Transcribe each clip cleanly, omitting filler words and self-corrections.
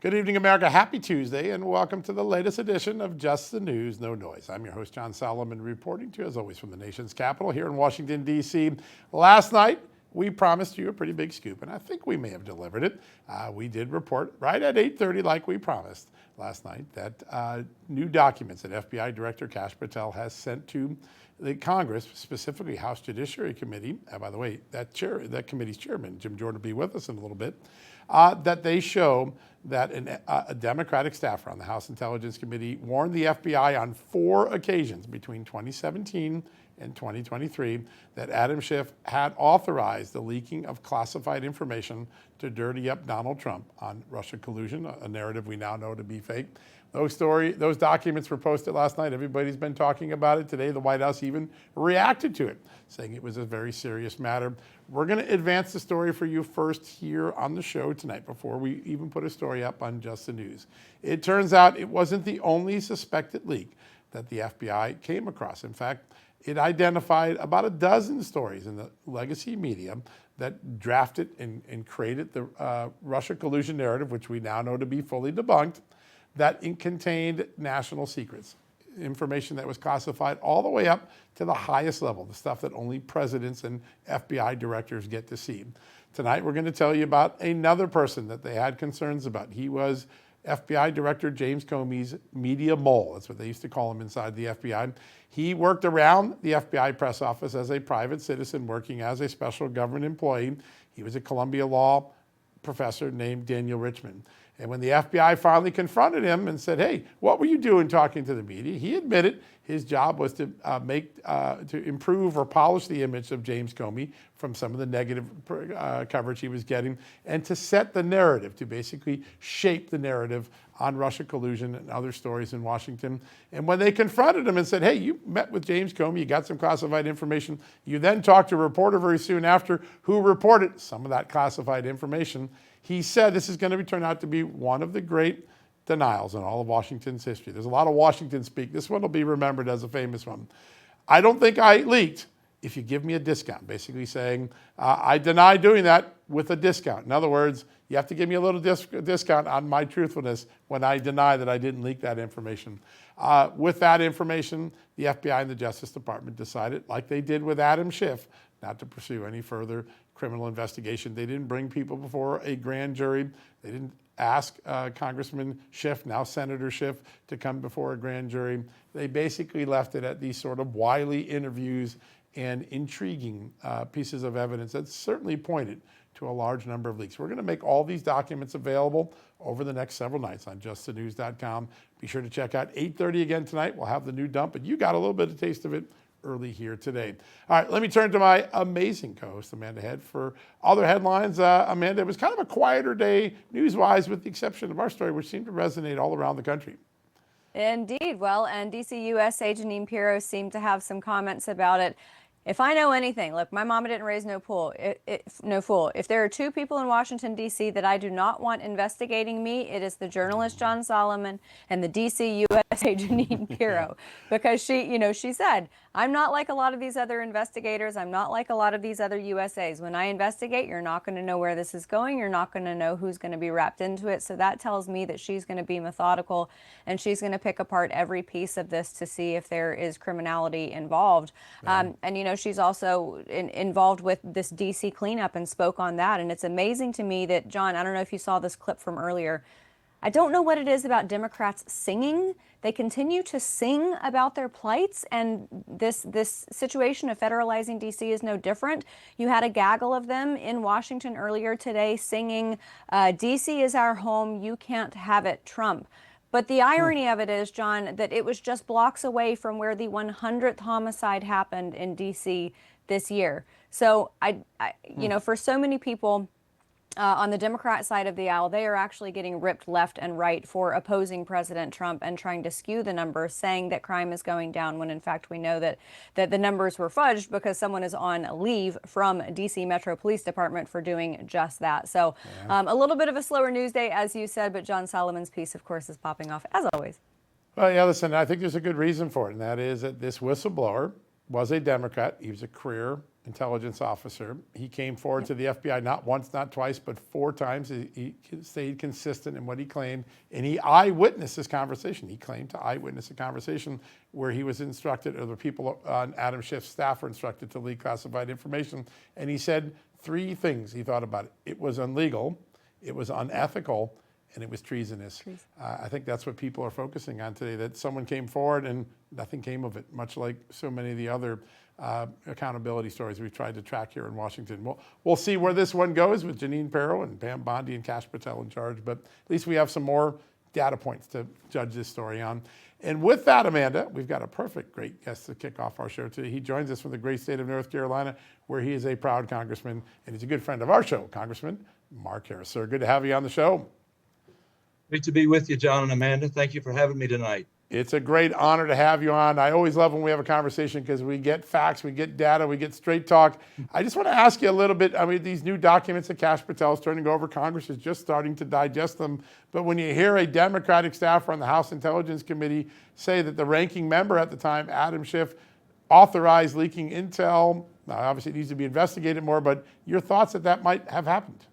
Good evening, America. Happy Tuesday, and welcome to the latest edition of Just the News, No Noise. I'm your host, John Solomon, reporting to you, as always, from the nation's capital here in Washington, D.C. Last night, we promised you a pretty big scoop, and I think we may have delivered it. We did report right at 8:30, like we promised last night, that new documents that FBI Director Kash Patel has sent to the Congress, specifically House Judiciary Committee. By the way, that committee's chairman, Jim Jordan, will be with us in a little bit. That they show that a Democratic staffer on the House Intelligence Committee warned the FBI on 4 occasions between 2017 and 2023 that Adam Schiff had authorized the leaking of classified information to dirty up Donald Trump on Russia collusion, a narrative we now know to be fake. Those documents were posted last night. Everybody's been talking about it today. The White House even reacted to it, saying it was a very serious matter. We're going to advance the story for you first here on the show tonight before we even put a story up on Just the News. It turns out it wasn't the only suspected leak that the FBI came across. In fact, it identified about a dozen stories in the legacy media that drafted and created the Russia collusion narrative, which we now know to be fully debunked, that it contained national secrets, information that was classified all the way up to the highest level, the stuff that only presidents and FBI directors get to see. Tonight, we're going to tell you about another person that they had concerns about. He was FBI Director James Comey's media mole. That's what they used to call him inside the FBI. He worked around the FBI press office as a private citizen working as a special government employee. He was a Columbia Law professor named Daniel Richman. And when the FBI finally confronted him and said, hey, what were you doing talking to the media? He admitted his job was to improve or polish the image of James Comey from some of the negative coverage he was getting, and to set the narrative, to basically shape the narrative on Russia collusion and other stories in Washington. And when they confronted him and said, hey, you met with James Comey, you got some classified information, you then talked to a reporter very soon after who reported some of that classified information, he said this is going to turn out to be one of the great denials in all of Washington's history. There's a lot of Washington speak. This one will be remembered as a famous one. I don't think I leaked if you give me a discount, basically saying I deny doing that with a discount. In other words, you have to give me a little discount on my truthfulness when I deny that I didn't leak that information. With that information, the FBI and the Justice Department decided, like they did with Adam Schiff, not to pursue any further criminal investigation. They didn't bring people before a grand jury. They didn't ask Congressman Schiff, now Senator Schiff, to come before a grand jury. They basically left it at these sort of wily interviews and intriguing pieces of evidence that certainly pointed to a large number of leaks. We're going to make all these documents available over the next several nights on justthenews.com. Be sure to check out 8:30 again tonight. We'll have the new dump, and you got a little bit of taste of it early here today. All right, let me turn to my amazing co-host, Amanda Head, for other headlines. Amanda, it was kind of a quieter day news-wise, with the exception of our story, which seemed to resonate all around the country. Indeed. Well, and DC USA Janine Pirro seemed to have some comments about it. If I know anything, look, my mama didn't raise no fool. If there are 2 people in Washington, D.C. that I do not want investigating me, it is the journalist John Solomon and the DC USA Janine Pirro. Because she said, I'm not like a lot of these other investigators. I'm not like a lot of these other USAs. When I investigate, you're not going to know where this is going. You're not going to know who's going to be wrapped into it. So that tells me that she's going to be methodical, and she's going to pick apart every piece of this to see if there is criminality involved. Yeah. And she's also involved with this DC cleanup and spoke on that. And it's amazing to me that, John, I don't know if you saw this clip from earlier. I don't know what it is about Democrats singing. They continue to sing about their plights, and this situation of federalizing DC is no different. You had a gaggle of them in Washington earlier today singing, DC is our home, you can't have it, Trump. But the irony of it is, John, that it was just blocks away from where the 100th homicide happened in DC this year. So for so many people on the Democrat side of the aisle, they are actually getting ripped left and right for opposing President Trump and trying to skew the numbers, saying that crime is going down, when in fact we know that the numbers were fudged because someone is on leave from DC Metro Police Department for doing just that. So a little bit of a slower news day, as you said, but John Solomon's piece, of course, is popping off as always. Well, yeah, listen, I think there's a good reason for it, and that is that this whistleblower was a Democrat. He was a career intelligence officer. He came forward to the FBI not once, not twice, but 4 times. He stayed consistent in what he claimed, and he eyewitnessed this conversation. He claimed to eyewitness a conversation where he was instructed, or the people on Adam Schiff's staff were instructed to leak classified information, and he said 3 things he thought about it. It was illegal, it was unethical, and it was treasonous. I think that's what people are focusing on today, that someone came forward and nothing came of it, much like so many of the other accountability stories we've tried to track here in Washington. We'll see where this one goes with Jeanine Pirro and Pam Bondi and Kash Patel in charge, but at least we have some more data points to judge this story on. And with that, Amanda, we've got a great guest to kick off our show today. He joins us from the great state of North Carolina, where he is a proud congressman, and he's a good friend of our show, Congressman Mark Harris. Sir, good to have you on the show. Great to be with you, John and Amanda. Thank you for having me tonight. It's a great honor to have you on. I always love when we have a conversation because we get facts, we get data, we get straight talk. I just want to ask you a little bit, these new documents that Kash Patel is turning over, Congress is just starting to digest them. But when you hear a Democratic staffer on the House Intelligence Committee say that the ranking member at the time, Adam Schiff, authorized leaking intel, now obviously it needs to be investigated more, but your thoughts that might have happened?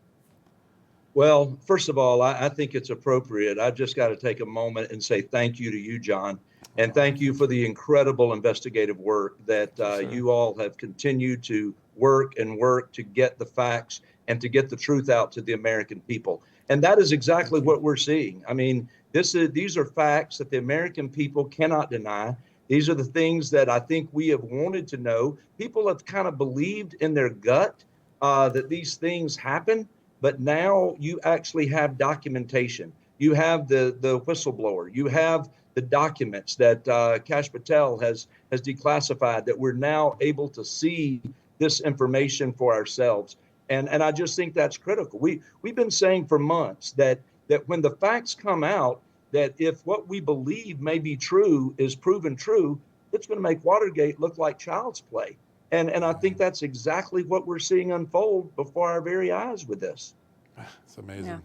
Well, first of all, I think it's appropriate. I've just got to take a moment and say thank you to you, John, and thank you for the incredible investigative work that you all have continued to work to get the facts and to get the truth out to the American people. And that is exactly what we're seeing. These are facts that the American people cannot deny. These are the things that I think we have wanted to know. People have kind of believed in their gut that these things happen. But now you actually have documentation. You have the whistleblower. You have the documents that Kash Patel has declassified, that we're now able to see this information for ourselves. And I just think that's critical. We've been saying for months that when the facts come out, that if what we believe may be true is proven true, it's going to make Watergate look like child's play. And I think that's exactly what we're seeing unfold before our very eyes with this. It's amazing.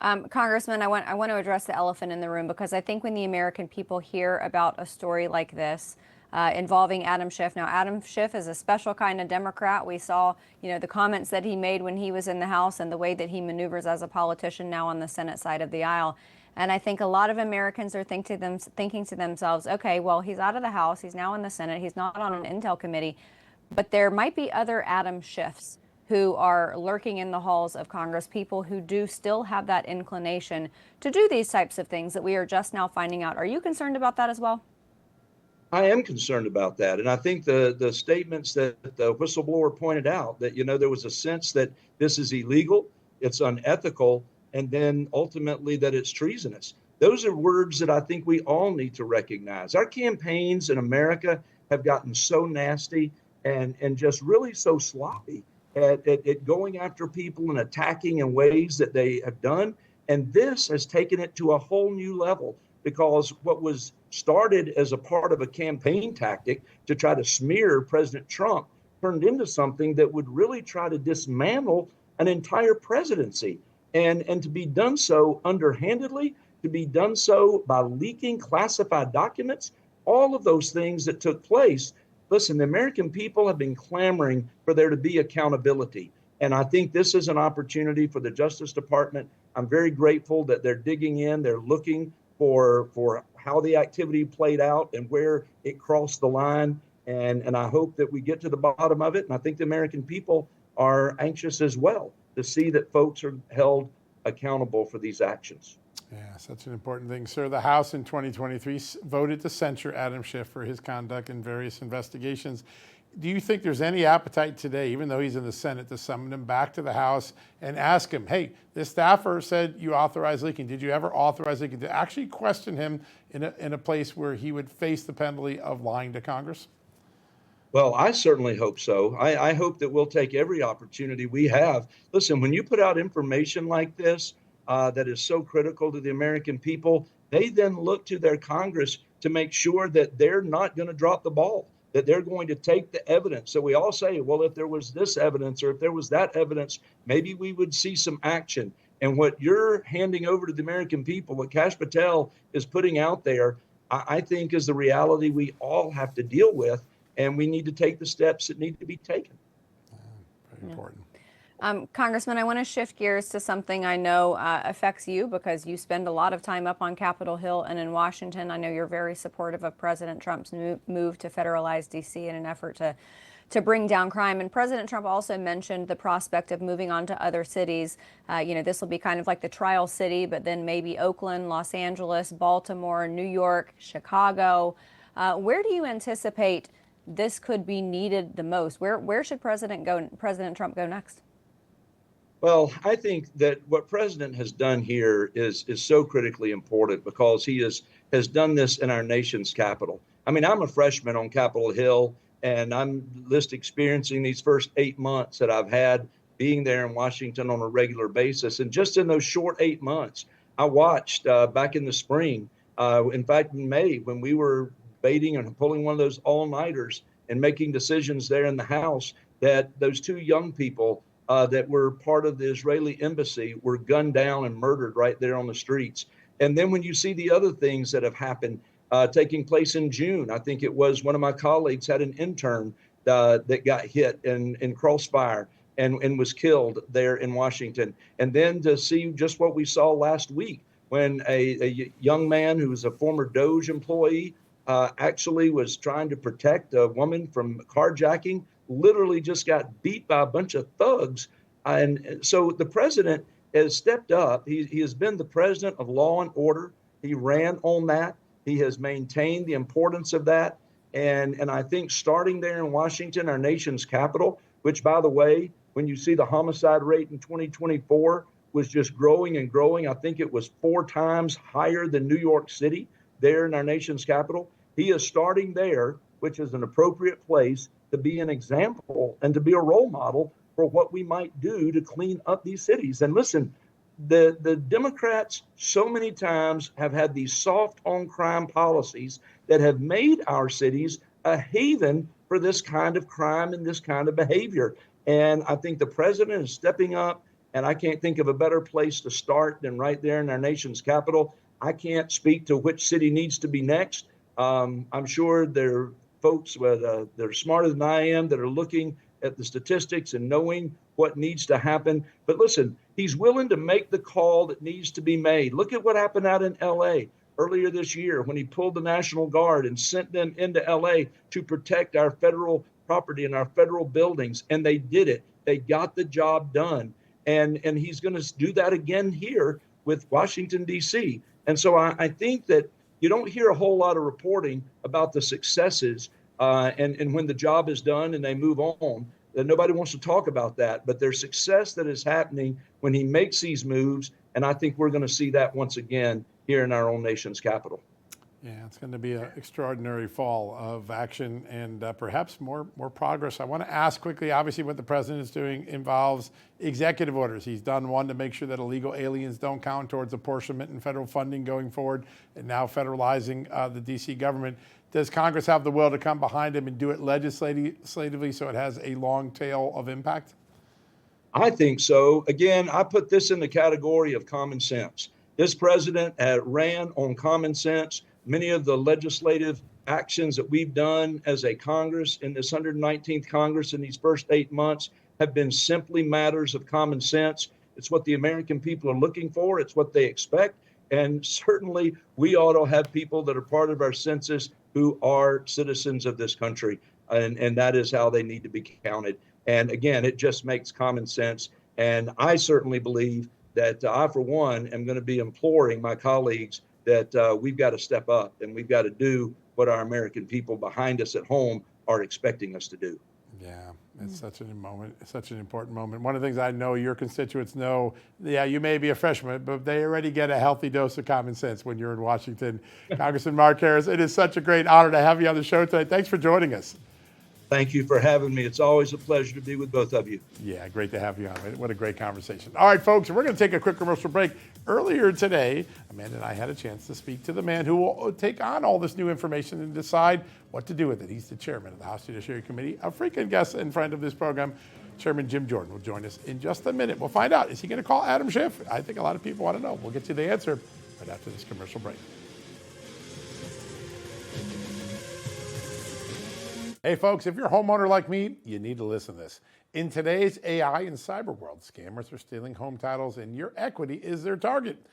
Yeah. Congressman, I want to address the elephant in the room, because I think when the American people hear about a story like this involving Adam Schiff. Now, Adam Schiff is a special kind of Democrat. We saw, the comments that he made when he was in the House and the way that he maneuvers as a politician now on the Senate side of the aisle. And I think a lot of Americans are thinking to themselves, okay, well, he's out of the House, he's now in the Senate, he's not on an intel committee, but there might be other Adam Schiffs who are lurking in the halls of Congress, people who do still have that inclination to do these types of things that we are just now finding out. Are you concerned about that as well? I am concerned about that. And I think the statements that the whistleblower pointed out, that, there was a sense that this is illegal, it's unethical, and then ultimately that it's treasonous. Those are words that I think we all need to recognize. Our campaigns in America have gotten so nasty and just really so sloppy at going after people and attacking in ways that they have done. And this has taken it to a whole new level, because what was started as a part of a campaign tactic to try to smear President Trump turned into something that would really try to dismantle an entire presidency. And to be done so underhandedly, to be done so by leaking classified documents, all of those things that took place. Listen, the American people have been clamoring for there to be accountability. And I think this is an opportunity for the Justice Department. I'm very grateful that they're digging in. They're looking for how the activity played out and where it crossed the line. And I hope that we get to the bottom of it. And I think the American people are anxious as well to see that folks are held accountable for these actions. Yeah, such an important thing. Sir, the House in 2023 voted to censure Adam Schiff for his conduct in various investigations. Do you think there's any appetite today, even though he's in the Senate, to summon him back to the House and ask him, hey, this staffer said you authorized leaking. Did you ever authorize leaking? To actually question him in a place where he would face the penalty of lying to Congress? Well, I certainly hope so. I hope that we'll take every opportunity we have. Listen, when you put out information like this that is so critical to the American people, they then look to their Congress to make sure that they're not going to drop the ball, that they're going to take the evidence. So we all say, well, if there was this evidence or if there was that evidence, maybe we would see some action. And what you're handing over to the American people, what Kash Patel is putting out there, I think is the reality we all have to deal with. and we need to take the steps that need to be taken. Very important. Congressman, I want to shift gears to something I know affects you because you spend a lot of time up on Capitol Hill and in Washington. I know you're very supportive of President Trump's move to federalize DC in an effort to bring down crime. And President Trump also mentioned the prospect of moving on to other cities. This will be kind of like the trial city, but then maybe Oakland, Los Angeles, Baltimore, New York, Chicago. Where do you anticipate this could be needed the most? Where should President Trump go next? Well, I think that what President has done here is so critically important because he has done this in our nation's capital. I mean, I'm a freshman on Capitol Hill, and I'm just experiencing these first 8 months that I've had being there in Washington on a regular basis. And just in those short 8 months, I watched back in the spring, in fact, in May, when we were debating and pulling one of those all-nighters and making decisions there in the House, that those two young people that were part of the Israeli embassy were gunned down and murdered right there on the streets. And then when you see the other things that have happened taking place in June, I think it was one of my colleagues had an intern that got hit in crossfire and was killed there in Washington. And then to see just what we saw last week when a young man who was a former DOJ employee actually was trying to protect a woman from carjacking, literally just got beat by a bunch of thugs. And so the president has stepped up. He has been the president of law and order. He ran on that. He has maintained the importance of that. And I think starting there in Washington, our nation's capital, which, by the way, when you see the homicide rate in 2024 was just growing and growing, I think it was 4 times higher than New York City there in our nation's capital. He is starting there, which is an appropriate place to be an example and to be a role model for what we might do to clean up these cities. And listen, the Democrats so many times have had these soft on crime policies that have made our cities a haven for this kind of crime and this kind of behavior. And I think the president is stepping up, and I can't think of a better place to start than right there in our nation's capital. I can't speak to which city needs to be next. I'm sure there are folks that are smarter than I am that are looking at the statistics and knowing what needs to happen. But listen, he's willing to make the call that needs to be made. Look at what happened out in LA earlier this year when he pulled the National Guard and sent them into LA to protect our federal property and our federal buildings. And they did it. They got the job done. And he's going to do that again here with Washington, D.C. And so I think that you don't hear a whole lot of reporting about the successes and when the job is done and they move on, that nobody wants to talk about that. But there's success that is happening when he makes these moves. And I think we're going to see that once again here in our own nation's capital. Yeah, it's going to be an extraordinary fall of action and perhaps more progress. I want to ask quickly, obviously what the president is doing involves executive orders. He's done one to make sure that illegal aliens don't count towards apportionment and federal funding going forward, and now federalizing the DC government. Does Congress have the will to come behind him and do it legislatively so it has a long tail of impact? I think so. Again, I put this in the category of common sense. This president ran on common sense. Many of the legislative actions that we've done as a Congress in this 119th Congress in these first 8 months have been simply matters of common sense. It's what the American people are looking for. It's what they expect. And certainly we ought to have people that are part of our census who are citizens of this country. And that is how they need to be counted. And again, it just makes common sense. And I certainly believe that I, for one, am going to be imploring my colleagues that we've got to step up and we've got to do what our American people behind us at home are expecting us to do. Yeah, it's such an important moment. One of the things I know your constituents know, yeah, you may be a freshman, but they already get a healthy dose of common sense when you're in Washington. Congressman Mark Harris, it is such a great honor to have you on the show today. Thanks for joining us. Thank you for having me. It's always a pleasure to be with both of you. Yeah, great to have you on. What a great conversation. All right, folks, we're going to take a quick commercial break. Earlier today, Amanda and I had a chance to speak to the man who will take on all this new information and decide what to do with it. He's the chairman of the House Judiciary Committee, a frequent guest and friend of this program. Chairman Jim Jordan will join us in just a minute. We'll find out. Is he going to call Adam Schiff? I think a lot of people want to know. We'll get you the answer right after this commercial break. Hey folks, if you're a homeowner like me, you need to listen to this. In today's AI and cyber world, scammers are stealing home titles and your equity is their target.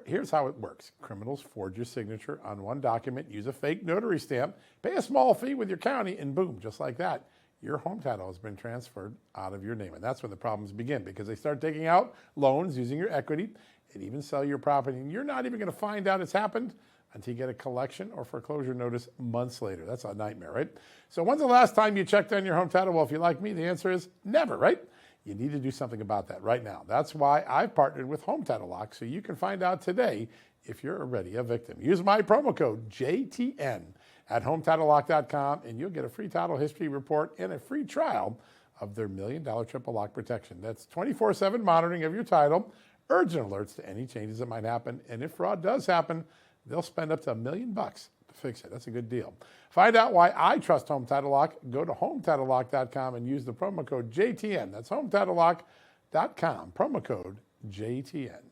Here's how it works. Criminals forge your signature on one document, use a fake notary stamp, pay a small fee with your county, and boom, just like that, your home title has been transferred out of your name. And that's when the problems begin, because they start taking out loans using your equity and even sell your property. And you're not even going to find out it's happened until you get a collection or foreclosure notice months later. That's a nightmare, right? So when's the last time you checked on your home title? Well, if you're like me, the answer is never, right? You need to do something about that right now. That's why I've partnered with Home Title Lock, so you can find out today if you're already a victim. Use my promo code JTN at HometitleLock.com, and you'll get a free title history report and a free trial of their $1 million triple lock protection. That's 24/7 monitoring of your title, urgent alerts to any changes that might happen, and if fraud does happen, they'll spend up to $1 million to fix it. That's a good deal. Find out why I trust Home Title Lock. Go to HometitleLock.com and use the promo code JTN. That's HometitleLock.com, promo code JTN.